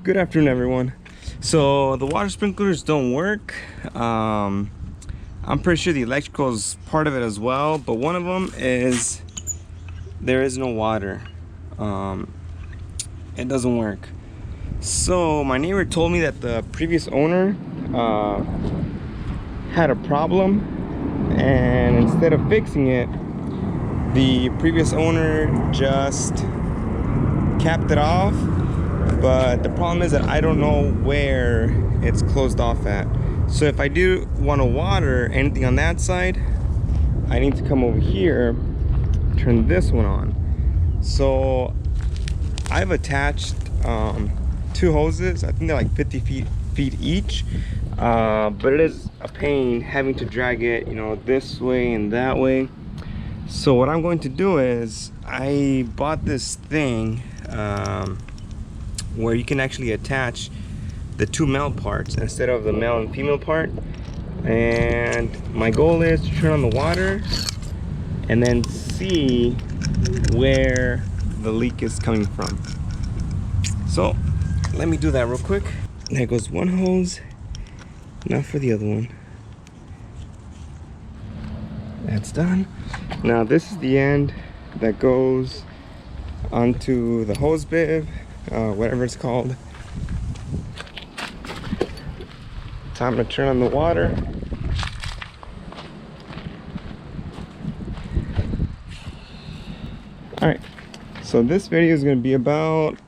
Good afternoon, everyone. So the water sprinklers don't work. I'm pretty sure the electrical is part of it as well, but one of them is there is no water. It doesn't work. So my neighbor told me that the previous owner had a problem, and instead of fixing it, the previous owner just capped it off. But the problem is that I don't know where it's closed off at. So if I do want to water anything on that side, I need to come over here, turn this one on. So I've attached two hoses. I think they're like 50 feet each. But it is a pain having to drag it, you know, this way and that way. So what I'm going to do is I bought this thing where you can actually attach the two male parts instead of the male and female part. And my goal is to turn on the water and then see where the leak is coming from. So let me do that real quick. There goes one hose, now for the other one. That's done. Now this is the end that goes onto the hose bib, whatever it's called. Time to turn on the water. Alright, so this video is going to be about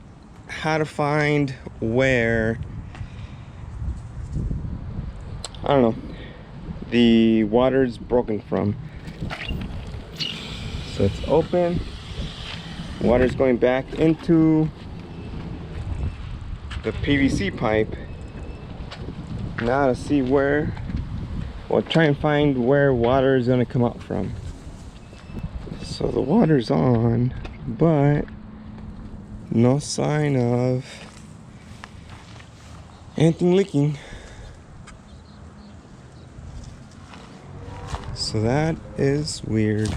how to find where, I don't know, the water's broken from. So it's open, water's going back into the PVC pipe. Now to see where, well, try and find where water is going to come out from. So the water's on, but no sign of anything leaking. So that is weird.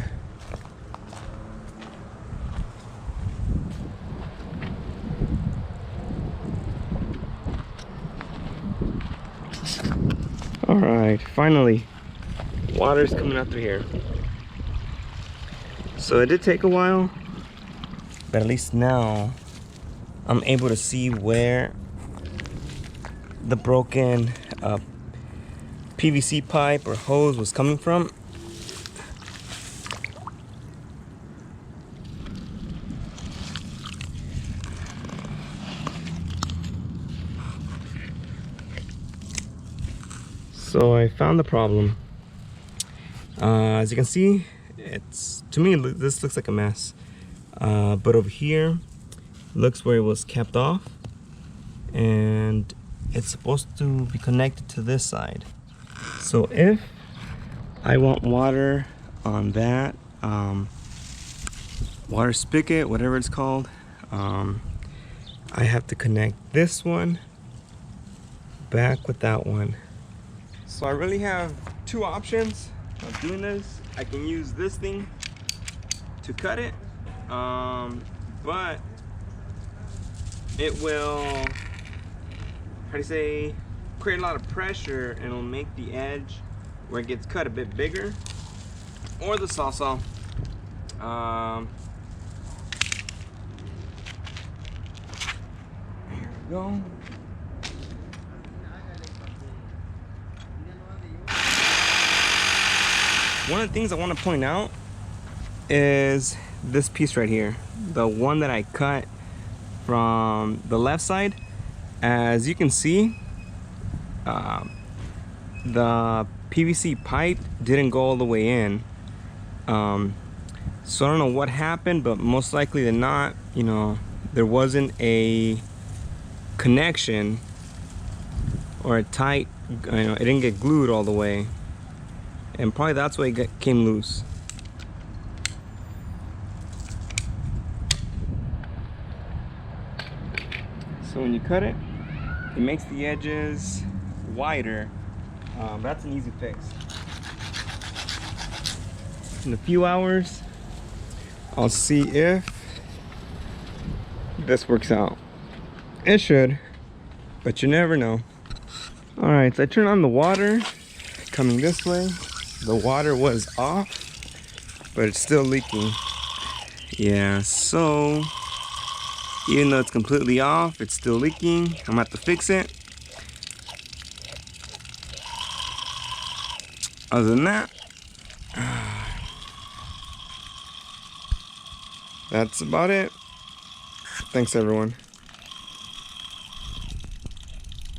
Alright, finally, water's coming out through here. So it did take a while, but at least now I'm able to see where the broken PVC pipe or hose was coming from. So I found the problem. As you can see, it's, to me, this looks like a mess. But over here, looks where it was capped off. And it's supposed to be connected to this side. So if I want water on that water spigot, whatever it's called, I have to connect this one back with that one. So I really have two options of doing this. I can use this thing to cut it, but it will, how do you say, create a lot of pressure, and it'll make the edge where it gets cut a bit bigger. Or the saw. Here we go. One of the things I want to point out is this piece right here, the one that I cut from the left side. As you can see, the PVC pipe didn't go all the way in. So I don't know what happened, but most likely than not, you know, there wasn't a connection or a tight, you know, it didn't get glued all the way. And probably that's why it came loose. So when you cut it, it makes the edges wider. That's an easy fix. In a few hours, I'll see if this works out. It should. but you never know. All right, so I turned on the water coming this way. The water was off, but it's still leaking. Yeah, so even though it's completely off, it's still leaking. I'm gonna have to fix it. Other than that, that's about it. Thanks, everyone.